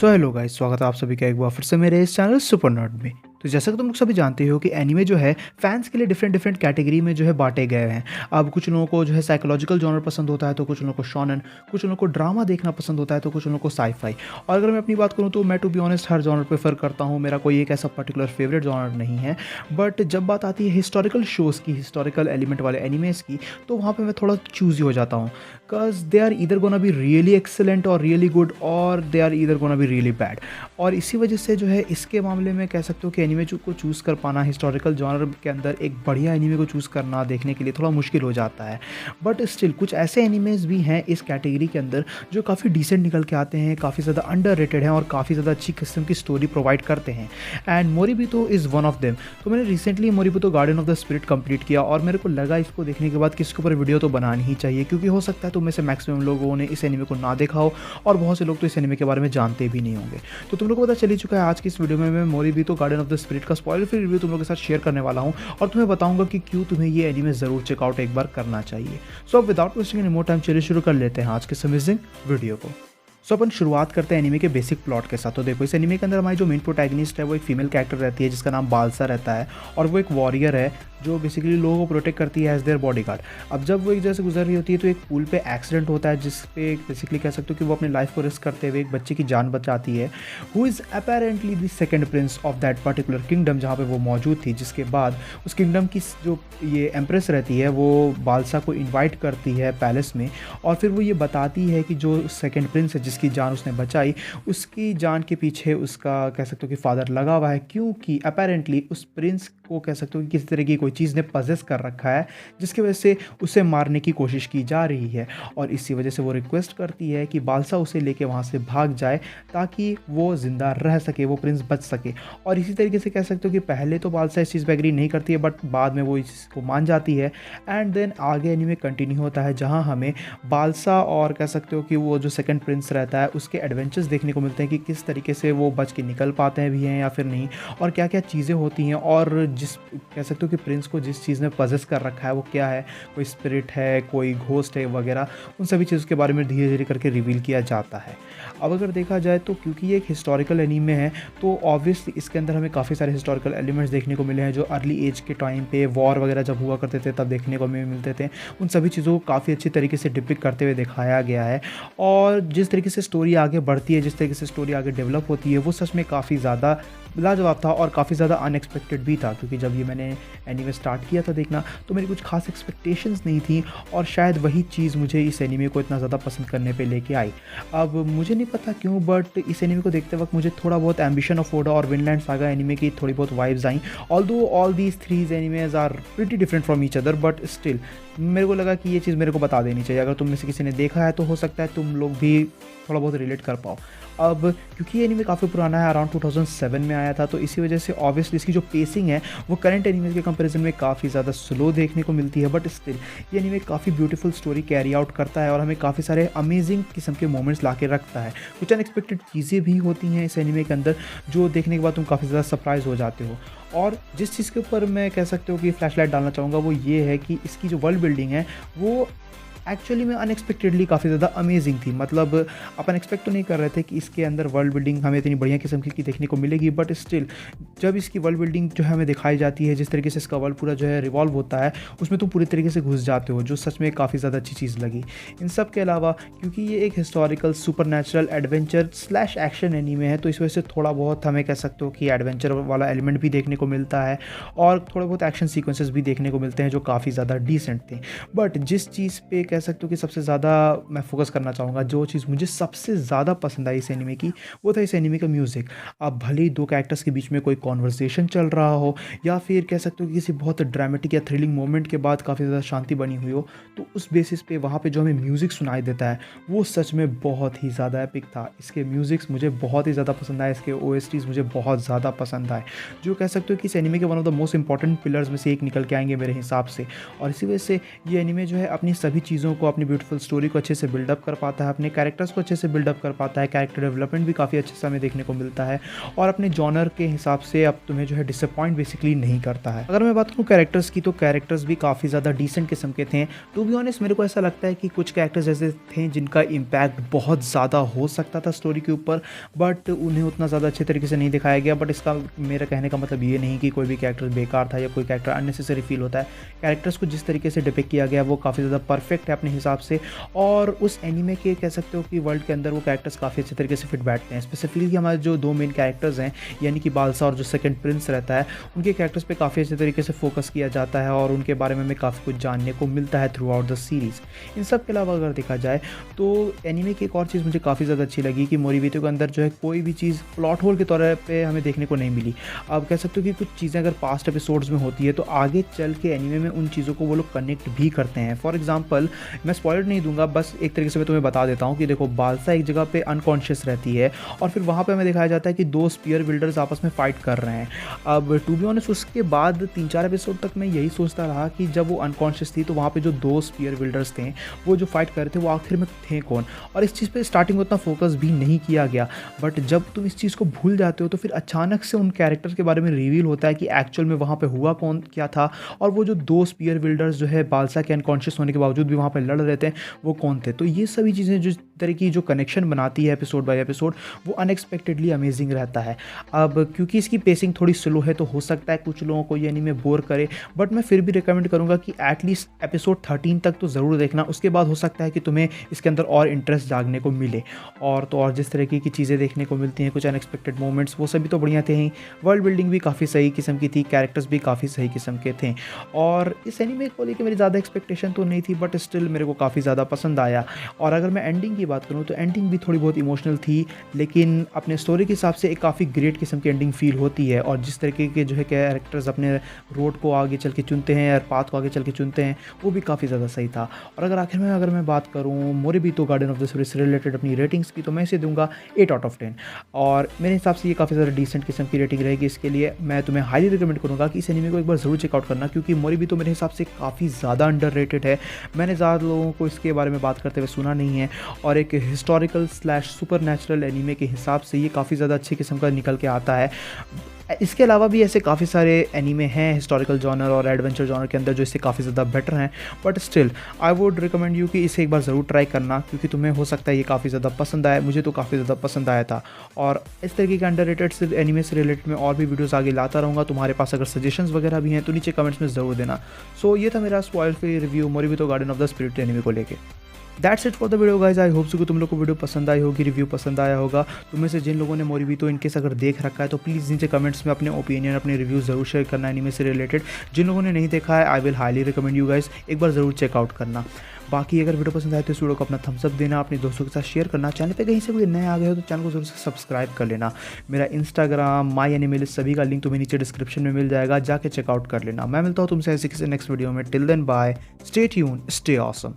So hello guys, स्वागत है आप सभी का एक बार फिर से मेरे इस चैनल सुपर नर्ड में। तो जैसा कि तुम लोग सभी जानते हो कि एनीमे जो है फैंस के लिए डिफरेंट डिफरेंट कैटेगरी में जो है बांटे गए हैं। अब कुछ लोगों को जो है साइकोलॉजिकल जॉनर पसंद होता है, तो कुछ लोगों को शॉनन, कुछ लोगों को ड्रामा देखना पसंद होता है, तो कुछ लोगों को साई-फाई। और अगर मैं अपनी बात करूँ तो मैं टू बी ऑनेस्ट हर जॉनर प्रेफर करता हूँ। मेरा कोई एक ऐसा पर्टिकुलर फेवरेट जॉनर नहीं है। बट जब बात आती है हिस्टोरिकल शोज़ की, हिस्टोरिकल एलिमेंट वाले एनिमेज़ की, तो वहाँ पे मैं थोड़ा चूज़ी हो जाता हूँ। Because they are either gonna be really excellent और रियली गुड, और they are either gonna be really bad. और इसी वजह से जो है इसके मामले में कह सकते हो कि एनीमे को चूज़ कर पाना हिस्टोरिकल जॉनर के अंदर एक बढ़िया एनीमे को चूज़ करना देखने के लिए थोड़ा मुश्किल हो जाता है। बट स्टिल कुछ ऐसे एनीमेज़ भी हैं इस कैटेगरी के अंदर जो काफ़ी डिसेंट निकल के आते हैं, काफ़ी ज़्यादा अंडररेटेड हैं और काफ़ी ज़्यादा अच्छी किस्म की स्टोरी प्रोवाइड करते हैं। And Moribito is one of them. तो मैंने recently Moribito garden of the spirit complete किया और मेरे को लगा इसको देखने के बाद कि इसके ऊपर वीडियो तो बनानी ही चाहिए, क्योंकि हो सकता है तुम में से मैक्सिमम लोगों ने इस एनीमे को ना देखा हो और बहुत से लोग तो इस एनीमे के बारे में जानते भी नहीं होंगे। तो तुम लोग को पता चल ही चुका है, आज की इस वीडियो में मैं मोरिबितो गार्डन ऑफ द स्पिरिट का स्पॉइलर फ्री रिव्यू तुम लोगों के साथ शेयर करने वाला हूं और तुम्हें बताऊंगा कि क्यों तुम्हें ये एनीमे ज़रूर चेकआउट एक बार करना चाहिए। सो अब without wasting any more time चलिए शुरू कर लेते हैं आज के इस अमेजिंग वीडियो को। सो अपन शुरुआत करते हैं एनीमे के बेसिक प्लॉट के साथ। तो देखो, इस एनीमे के अंदर हमारी जो मेन प्रोटैगनिस्ट है वो एक फीमेल कैरेक्टर रहती है जिसका नाम बालसा रहता है, और वो एक वॉरियर है जो बेसिकली लोगों को प्रोटेक्ट करती है एज देयर बॉडीगार्ड। अब जब वो एक जगह से गुजर रही होती है तो एक पूल पे एक्सीडेंट होता है जिस पे बेसिकली कह सकते हो कि वो अपनी लाइफ को रिस्क करते हुए एक बच्चे की जान बचाती है, who is apparently the second Prince of that particular kingdom जहाँ पे वो मौजूद थी। जिसके बाद उस किंगडम की जो ये एम्प्रेस रहती है वो बालसा को इन्वाइट करती है पैलेस में, और फिर वो ये बताती है कि जो सेकंड प्रिंस है जिसकी जान उसने बचाई, उसकी जान के पीछे उसका कह सकते हो कि फादर लगा हुआ है, क्योंकि अपेरेंटली उस प्रिंस को कह सकते हो कि किसी तरह की कोई चीज़ ने पजेस कर रखा है जिसकी वजह से उसे मारने की कोशिश की जा रही है। और इसी वजह से वो रिक्वेस्ट करती है कि बालसा उसे लेके वहाँ से भाग जाए ताकि वो ज़िंदा रह सके, वो प्रिंस बच सके। और इसी तरीके से कह सकते हो कि पहले तो बालसा इस चीज़ पर एग्री नहीं करती है, बट बाद में वो इस चीज़ को मान जाती है। एंड देन आगे एनीमे कंटिन्यू होता है जहाँ हमें बालसा और कह सकते हो कि वो जो सेकंड प्रिंस रहता है उसके एडवेंचर्स देखने को मिलते हैं कि किस तरीके से वो बच के निकल पाते हैं भी हैं या फिर नहीं, और क्या क्या चीज़ें होती हैं, और जिस कह सकते हो कि प्रिंस को जिस चीज़ ने पजेस कर रखा है वो क्या है, कोई स्पिरिट है, कोई घोस्ट है वगैरह, उन सभी चीज़ों के बारे में धीरे धीरे करके रिवील किया जाता है। अब अगर देखा जाए तो क्योंकि ये एक हिस्टोरिकल एनीमे है तो ऑब्वियसली इसके अंदर हमें काफ़ी सारे हिस्टोरिकल एलिमेंट्स देखने को मिले हैं जो अर्ली एज के टाइम पे वॉर वगैरह जब हुआ करते थे तब देखने को हमें मिलते थे। उन सभी चीज़ों को काफ़ी अच्छी तरीके से डिपिक्ट करते हुए दिखाया गया है, और जिस तरीके से स्टोरी आगे बढ़ती है, जिस तरीके से स्टोरी आगे डेवलप होती है, वो सच में काफ़ी ज़्यादा लाजवाब था और काफ़ी ज़्यादा अनएक्सपेक्टेड भी था। क्योंकि जब ये मैंने एनीमे स्टार्ट किया था देखना तो मेरी कुछ खास एक्सपेक्टेशंस नहीं थी, और शायद वही चीज़ मुझे इस एनीमे को इतना ज़्यादा पसंद करने पे लेके आई। अब मुझे नहीं पता क्यों, बट इस एनीमे को देखते वक्त मुझे थोड़ा बहुत एम्बिशन ऑफ ओडा और विनलैंड सागा एनीमे की थोड़ी बहुत वाइब्स आई। Although all these threes animes are pretty different from each other, but still मेरे को लगा कि ये चीज़ मेरे को बता देनी चाहिए। अगर तुम में से किसी ने देखा है तो हो सकता है तुम लोग भी थोड़ा बहुत रिलेट कर पाओ। अब क्योंकि ये एनीमे काफ़ी पुराना है, अराउंड 2007 में आया था, तो इसी वजह से ऑब्वियसली इसकी जो पेसिंग है वो करंट एनीमेज के कंपैरिजन में काफ़ी ज़्यादा स्लो देखने को मिलती है। बट स्टिल ये एनीमे काफ़ी ब्यूटीफुल स्टोरी कैरी आउट करता है और हमें काफ़ी सारे अमेजिंग किस्म के मोमेंट्स ला के रखता है। कुछ अनएक्सपेक्टेड चीज़ें भी होती हैं इस एनीमे के अंदर जो देखने के बाद तुम काफ़ी ज़्यादा सरप्राइज हो जाते हो। और जिस चीज़ के ऊपर मैं कह सकते हो कि फ्लैशलाइट डालना चाहूँगा वो ये है कि इसकी जो वर्ल्ड बिल्डिंग है वो एक्चुअली में अनएक्सपेक्टेडली काफ़ी ज़्यादा अमेजिंग थी। मतलब अपन एक्सपेक्ट तो नहीं कर रहे थे कि इसके अंदर वर्ल्ड बिल्डिंग हमें इतनी बढ़िया किस्म की देखने को मिलेगी, बट स्टिल जब इसकी वर्ल्ड बिल्डिंग जो है हमें दिखाई जाती है, जिस तरीके से इसका वर्ल्ड पूरा जो है रिवॉल्व होता है, उसमें तुम पूरी तरीके से घुस जाते हो, जो सच में काफ़ी ज़्यादा अच्छी चीज़ लगी। इन सब के अलावा क्योंकि ये एक historical super natural adventure slash action anime है तो इस वजह से थोड़ा बहुत हमें कह सकते हो कि एडवेंचर वाला एलिमेंट भी देखने को मिलता है और थोड़े बहुत एक्शन सीक्वेंसेस भी देखने को मिलते हैं जो काफ़ी ज़्यादा डिसेंट थे। बट जिस चीज़ पे कह सकते हो कि सबसे ज़्यादा मैं फोकस करना चाहूँगा, जो चीज़ मुझे सबसे ज़्यादा पसंद आई इस एनीमे की, वो था इस एनीमे का म्यूज़िक। अब भले ही दो कैरेक्टर्स के बीच में कोई कॉन्वर्सेशन चल रहा हो या फिर कह सकते हो कि किसी बहुत ड्रामेटिक या थ्रिलिंग मोमेंट के बाद काफ़ी ज़्यादा शांति बनी हुई हो, तो उस बेसिस पे वहाँ पे जो हमें म्यूज़िक सुनाई देता है वो सच में बहुत ही ज़्यादा एपिक था। इसके म्यूज़िक्स मुझे बहुत ही ज़्यादा पसंद आए, इसके OSTs मुझे बहुत ज़्यादा पसंद आए, जो कह सकते हो कि इस एनीमे के one of the most important pillars में से एक निकल के आएंगे मेरे हिसाब से। और इसी वजह से ये एनीमे जो है अपनी सभी चीज़ों चीज़ों को, अपनी ब्यूटीफुल स्टोरी को अच्छे से बिल्डअप कर पाता है, अपने कैरेक्टर्स को अच्छे से बिल्डअप कर पाता है, कैरेक्टर डेवलपमेंट भी काफ़ी अच्छे से हमें देखने को मिलता है और अपने जॉनर के हिसाब से अब तुम्हें जो है डिसअपॉइंट बेसिकली नहीं करता है। अगर मैं बात करूँ कैरेक्टर्स की, तो कैरेक्टर्स भी काफ़ी ज़्यादा डिसेंट किस्म के थे। टू बी ऑनेस्ट मेरे को ऐसा लगता है कि कुछ कैरेक्टर्स ऐसे थे जिनका इम्पैक्ट बहुत ज़्यादा हो सकता था स्टोरी के ऊपर, बट उन्हें उतना ज़्यादा अच्छे तरीके से नहीं दिखाया गया। बट इसका मेरा कहने का मतलब ये नहीं कि कोई भी कैरेक्टर बेकार था या कोई कैरेक्टर अननेसेसरी फील होता है। कैरेक्टर्स को जिस तरीके से डिपिक्ट किया गया वो काफ़ी ज़्यादा परफेक्ट है अपने हिसाब से, और उस एनीमे के कह सकते हो कि वर्ल्ड के अंदर वो कैरेक्टर्स काफ़ी अच्छे तरीके से फिट बैठते हैं। स्पेसिफिकली हमारे जो दो मेन कैरेक्टर्स हैं, यानी कि बालसा और जो सेकंड प्रिंस रहता है, उनके कैरेक्टर्स पे काफ़ी अच्छे तरीके से फोकस किया जाता है और उनके बारे में हमें काफ़ी कुछ जानने को मिलता है थ्रू आउट द सीरीज़। इन सब के अलावा अगर देखा जाए तो एनीमे की एक और चीज़ मुझे काफ़ी ज़्यादा अच्छी लगी कि मोरिबितो के अंदर जो है कोई भी चीज़ प्लॉट होल के तौर पे हमें देखने को नहीं मिली। आप कह सकते हो कि कुछ चीज़ें अगर पास्ट एपिसोड्स में होती है तो आगे चल के एनीमे में उन चीज़ों को वो लोग कनेक्ट भी करते हैं। फॉर एग्जांपल, मैं स्पॉइलर नहीं दूंगा, बस एक तरीके से मैं तुम्हें बता देता हूँ कि देखो, बालसा एक जगह पे अनकॉन्शियस रहती है और फिर वहाँ पे हमें दिखाया जाता है कि दो स्पीयर बिल्डर्स आपस में फाइट कर रहे हैं। अब टू बी ऑनेस्ट उसके बाद 3-4 एपिसोड तक मैं यही सोचता रहा कि जब वो अनकॉन्शियस थी तो वहाँ पे जो दो स्पीयर बिल्डर्स थे वो जो फाइट कर रहे थे वो आखिर में थे कौन, और इस चीज़ पे स्टार्टिंग में उतना फोकस भी नहीं किया गया। बट जब तुम इस चीज़ को भूल जाते हो तो फिर अचानक से उन कैरेक्टर्स के बारे में रिवील होता है कि एक्चुअल में वहाँ पे हुआ कौन क्या था, और वो जो दो स्पीयर बिल्डर्स जो है बालसा के अनकॉन्शियस होने के बावजूद भी वहाँ पे लड़ रहे थे वो कौन थे। तो ये सभी चीज़ें जो तरह की जो कनेक्शन बनाती है एपिसोड बाय एपिसोड, वो अनएक्सपेक्टेडली अमेजिंग रहता है। अब क्योंकि इसकी पेसिंग थोड़ी स्लो है तो हो सकता है कुछ लोगों को ये एनीमे बोर करे, बट मैं फिर भी रिकमेंड करूँगा कि एटलीस्ट एपिसोड 13 तक तो ज़रूर देखना। उसके बाद हो सकता है कि तुम्हें इसके अंदर और इंटरेस्ट जागने को मिले, और तो और जिस तरीके की चीज़ें देखने को मिलती हैं, कुछ अनएक्सपेक्टेड मोमेंट्स, वो सभी तो बढ़िया थे ही। वर्ल्ड बिल्डिंग भी काफ़ी सही किस्म की थी, कैरेक्टर्स भी काफ़ी सही किस्म के थे, और इस एनीमे को लेकर मेरी ज़्यादा एक्सपेक्टेशन तो नहीं थी, बट स्टिल मेरे को काफ़ी ज़्यादा पसंद आया। और अगर मैं एंडिंग की बात करूँ तो एंडिंग भी थोड़ी बहुत इमोशनल थी, लेकिन अपने स्टोरी के हिसाब से एक काफ़ी ग्रेट किस्म की एंडिंग फील होती है। और जिस तरीके के जो है कैरेक्टर्स अपने रोड को आगे चल के चुनते हैं और पाथ को आगे चल के चुनते हैं, वो भी काफ़ी ज़्यादा सही था। और अगर आखिर में अगर मैं बात करूँ मोरिबितो गार्डन ऑफ द स्पिरिट से रिलेटेड अपनी रेटिंग्स की, तो मैं इसे दूंगा 8 आउट ऑफ 10, और मेरे हिसाब से ये काफ़ी ज़्यादा डिसेंट किस्म की रेटिंग रहेगी। इसके लिए मैं तुम्हें हाईली रिकमेंड करूँगा कि इस एनीमे को एक बार ज़रूर चेकआउट करना, क्योंकि मोरिबितो मेरे हिसाब से काफ़ी ज़्यादा अंडररेटेड है। मैंने ज़्यादा लोगों को इसके बारे में बात करते हुए सुना नहीं है, और एक हिस्टोरिकल स्लैश सुपरनैचुरल एनीमे के हिसाब से ये काफ़ी ज़्यादा अच्छे किस्म का निकल के आता है। इसके अलावा भी ऐसे काफ़ी सारे एनीमे हैं हिस्टोरिकल जॉनर और एडवेंचर जॉनर के अंदर जो इससे काफ़ी ज़्यादा बेटर हैं, but still I would recommend you कि इसे एक बार ज़रूर ट्राई करना, क्योंकि तुम्हें हो सकता है ये काफ़ी ज़्यादा पसंद आए। मुझे तो काफ़ी ज़्यादा पसंद आया था, और इस तरीके के अंडररेटेड से एनीमे से रिलेटेड मैं और भी वीडियोज़ आगे लाता रहूँगा। तुम्हारे पास अगर सजेशंस वगैरह भी हैं तो नीचे कमेंट्स में ज़रूर देना। सो ये था मेरा spoiler free review Moribito garden of the spirit anime को लेके। That's it for the video guys. I hope so कि तुम लोग को वीडियो पसंद आई होगी, रिव्यू पसंद आया होगा। तुम में से जिन लोगों ने मोरिबितो इनकेस अगर देख रखा है तो प्लीज़ नीचे कमेंट्स में अपने ओपिनियन, अपने रिव्यू ज़रूर शेयर करना एनीमे से रिलेटेड। जिन लोगों ने नहीं देखा है, I will highly recommend you guys एक बार ज़रूर चेकआउट करना। बाकी अगर वीडियो पसंद आए तो इस वीडियो को अपना थम्स अप देना, अपने दोस्तों के साथ शेयर करना। चैनल पे कहीं से कोई नए आ गए हो तो चैनल को जरूर से सब्सक्राइब कर लेना। मेरा इंस्टाग्राम, माई एनिमे लिस्ट सभी का लिंक तुम्हें नीचे डिस्क्रिप्शन में मिल जाएगा, जाके चेकआउट कर लेना। मैं मिलता हूँ तुमसे ऐसे किसी नेक्स्ट वीडियो में। Till then bye, stay tune, stay awesome.